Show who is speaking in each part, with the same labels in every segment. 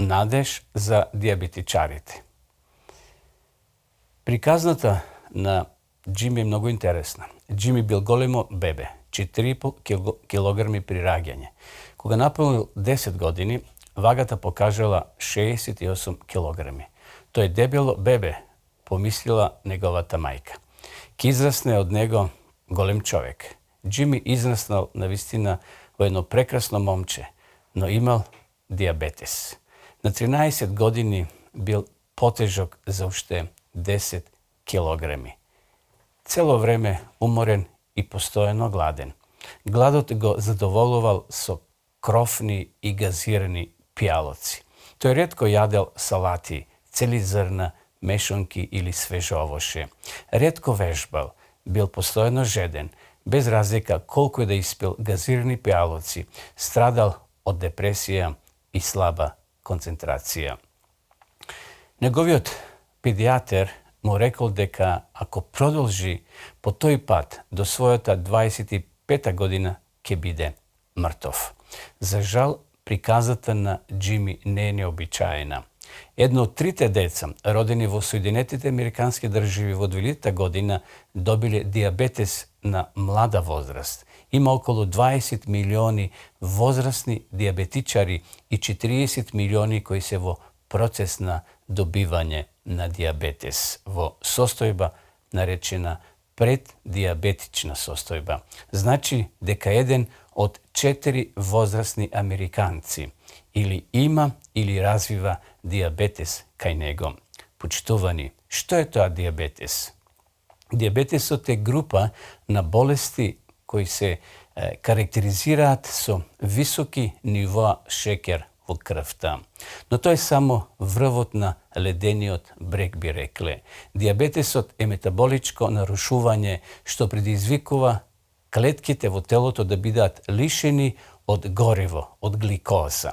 Speaker 1: надеж за диабетичарите. Приказната на Джими е много интересна. Джими бил големо бебе, 4,5 килограми при раѓање. Кога напълнил 10 години, вагата покажала 68 килограми. Тој дебело бебе, помислила неговата мајка. Ке израсне од него голем човек. Джими израснал навистина во едно прекрасно момче, но имал диабетес. На 13 години бил потежок за уште 10 килограми. Цело време уморен и постојано гладен. Гладот го задоволувал со крофни и газирани пијалоци. Тој ретко јадел салати, цели зрна, мешонки или свежо овоше. Ретко вежбал, бил постојано жеден, без разлика колку да испил газирани пијалоци, страдал од депресија и слаба концентрација. Неговиот педијатер му рекол дека ако продолжи по тој пат до својата 25 година ќе биде мртов. За жал, приказата на Джими не е необичаена. Едно од трите деца, родени во Соединетите Американски држави во 2000 година, добиле диабетес на млада возраст. Има околу 20 милиони возрастни диабетичари и 40 милиони кои се во процес на добивање на диабетес, во состојба наречена преддиабетична состојба. Значи дека еден од 4 возрастни американци или има или развива диабетес кај него. Почитувани, што е тоа диабетес? Диабетесот е група на болести кои се карактеризираат со високи нивоа шекер во крвта. Но тоа е само врвот на ледениот брег, би рекле. Диабетесот е метаболичко нарушување што предизвикува клетките во телото да бидат лишени од гориво, од гликоза.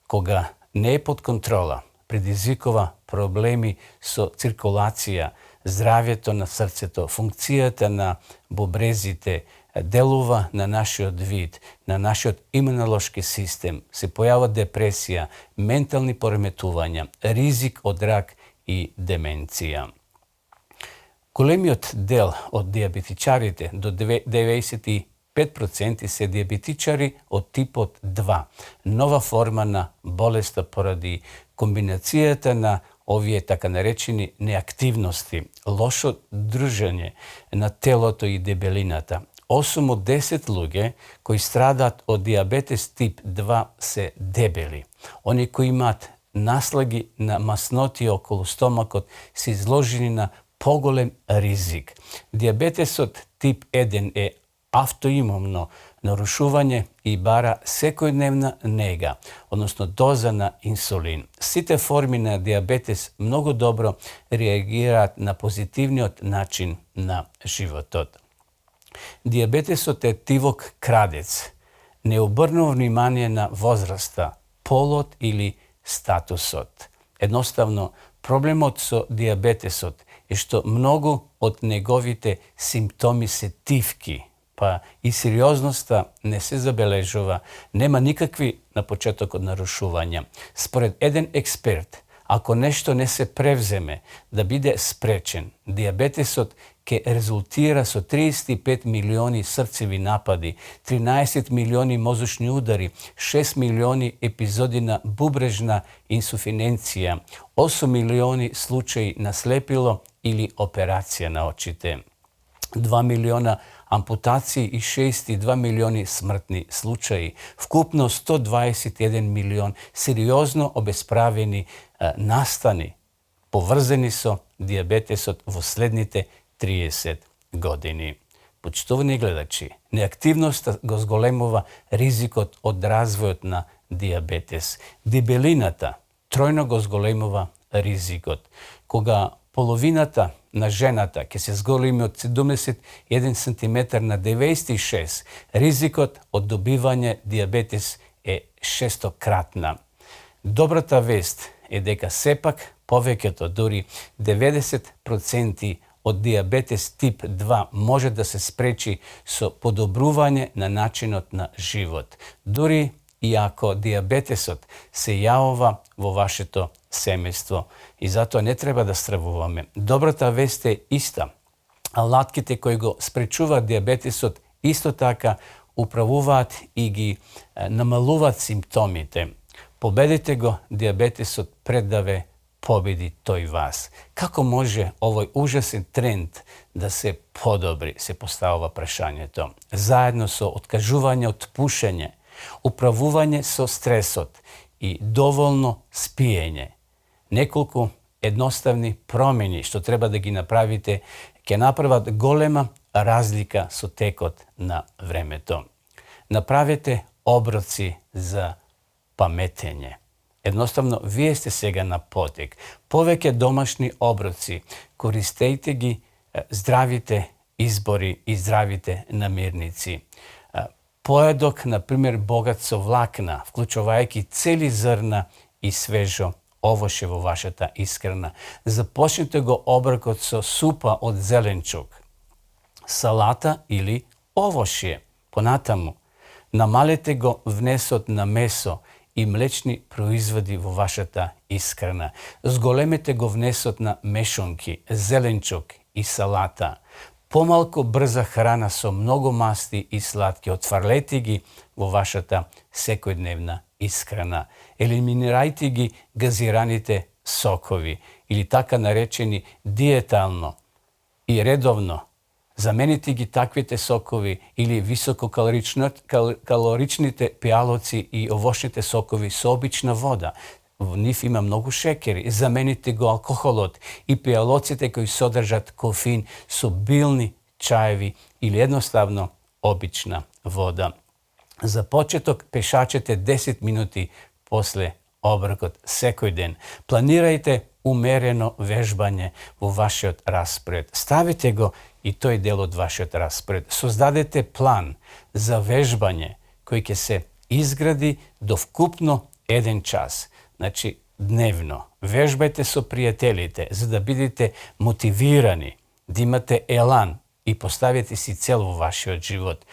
Speaker 1: Кога не е под контрола, предизвикува проблеми со циркулација, здравјето на срцето, функцијата на бубрезите, делува на нашиот вид, на нашиот имунолошки систем, се појава депресија, ментални пореметувања, ризик од рак и деменција. Големиот дел од диабетичарите, до 95% се диабетичари од типот 2, нова форма на болеста поради комбинацијата на овие така наречени неактивности, лошо држање на телото и дебелината. 8 од 10 луѓе кои страдаат од диабетес тип 2 се дебели. Они кои имаат наслаги на масноти околу стомакот се изложени на поголем ризик. Диабетесот тип 1 е автоимумно нарушување и бара секојдневна нега, односно доза на инсулин. Сите форми на диабетес многу добро реагираат на позитивниот начин на животот. Диабетесот е тивок крадец. Не обрнува внимание на возраста, полот или статусот. Едноставно, проблемот со диабетесот е што многу од неговите симптоми се тивки, па и сериозноста не се забележува, нема никакви на почетокот нарушувања. Според еден експерт, ако нешто не се превземе да биде спречен, диабетесот ќе резултира со 35 милиони срцеви напади, 13 милиони мозочни удари, 6 милиони епизоди на бубрежна инсуфиненција, 8 милиони случаи на слепило или операција на очите, 2 милиона ампутации и 62 милиони смртни случаи, вкупно 121 милион сериозно обесправени настани поврзани со диабетесот во следните 30 години. Почитувани гледачи, неактивноста го зголемува ризикот од развојот на диабетес. Дебелината тројно го зголемува ризикот. Кога половината на жената ќе се зголеми од 71 см на 96, ризикот од добивање диабетес е 6-кратна. Добрата вест е дека сепак повеќето, дури 90% од диабетес тип 2 може да се спречи со подобрување на начинот на живот. Дури и ако диабетесот се јавува во вашето семејство. И затоа не треба да стравуваме. Добрата вест е иста. Алатките кои го спречуваат диабетесот исто така управуваат и ги намалуваат симптомите. Победите го диабетесот пред да ве победи тој вас. Како може овој ужасен тренд да се подобри, се поставува прашањето. Заедно со откажување од пушење, управување со стресот и доволно спиење. Неколку едноставни промени што треба да ги направите ќе направат голема разлика со текот на времето. Направете оброци за паметење. Едноставно, вие сте сега на потек. Повеќе домашни оброци, користејте ги здравите избори и здравите намирници. Поедок, например, богат со влакна, вклучувајќи цели зрна и свежо овоше во вашата исхрана. Започнете го оброкот со супа од зеленчук, салата или овошје. Понатаму, намалете го внесот на месо и млечни производи во вашата исхрана. Зголемете го внесот на мешунки, зеленчук и салата. Помалку брза храна со многу масти и сладки. Отфрлете ги во вашата секојдневна исхрана. Елиминирајте ги газираните сокови или така наречени диетално и редовно. Замените ги таквите сокови или висококалоричните пијалоци и овошните сокови со обична вода. Во нив има многу шекери. Замените го алкохолот и пијалоците кои содржат кофеин со билни чаеви или едноставно обична вода. За почеток пешачете 10 минути после оброкот секој ден. Планирајте умерено вежбање во вашиот распоред. Ставите го и тој дел од вашиот распоред. Создадете план за вежбање кој ќе се изгради до вкупно 1 час. Значи, дневно. Вежбајте со пријателите, за да бидете мотивирани, да имате елан и поставите си цел во вашиот живот.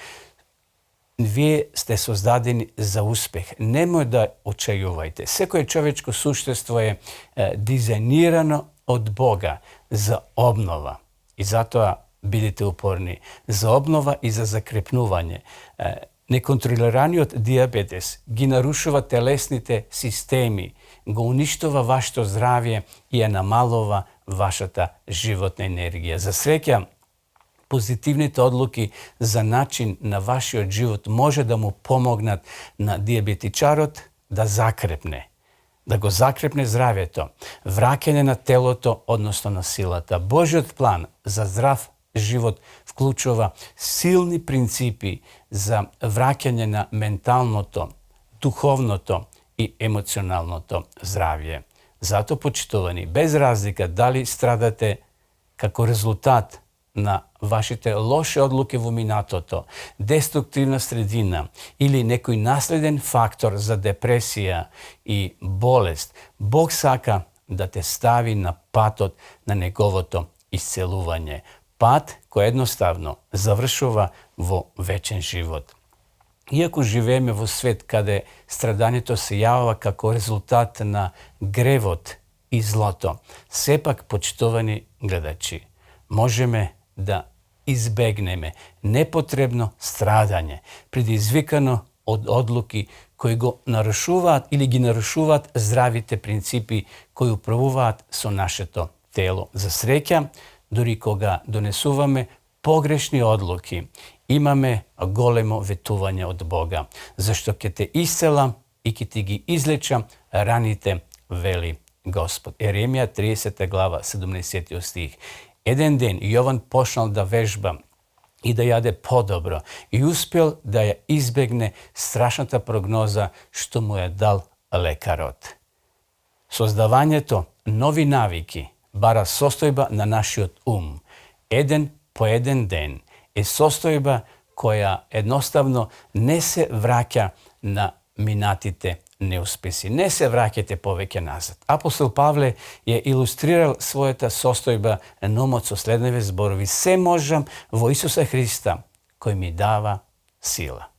Speaker 1: Вие сте создадени за успех. Немој да очајувајте. Секој човечко суштество е дизајнирано од Бога за обнова. И затоа бидете упорни. За обнова и за закрепнување. Неконтролираниот диабетес ги нарушува телесните системи, го уништува вашето здравје и ја намалува вашата животна енергија. За среќа, позитивните одлуки за начин на вашиот живот може да му помогнат на диабетичарот да закрепне, да го закрепне здравјето, враќање на телото, односно на силата. Божиот план за здрав живот вклучува силни принципи за враќање на менталното, духовното и емоционалното здравје. Зато, почитувани, без разлика дали страдате како резултат на вашите лоши одлуки во минатото, деструктивна средина или некој наследен фактор за депресија и болест, Бог сака да те стави на патот на неговото исцелување. Пат кој едноставно завршува во вечен живот. Иако живееме во свет каде страдањето се јавува како резултат на гревот и злото, сепак, почитувани гледачи, можеме да избегнеме непотребно страдање, предизвикано од одлуки кои го нарушуваат или ги нарушуваат здравите принципи кои управуваат со нашето тело. За среќа, дури кога донесуваме погрешни одлуки, имаме големо ветување од Бога, зашто ќе те исцелам и ќе ти ги излечам раните, вели Господ. Еремија 30 глава 17 стих. Еден ден Јован почнал да вежба и да јаде подобро и успел да ја избегне страшната прогноза што му е дал лекарот. Создавањето нови навики бара состојба на нашиот ум. Еден по еден ден е состојба која едноставно не се враќа на минатите неуспеси. Не се враќате повеќе назад. Апостол Павле ја илустрирал својата состојба на умот со следниве зборови: се можам во Исуса Христа, кој ми дава сила.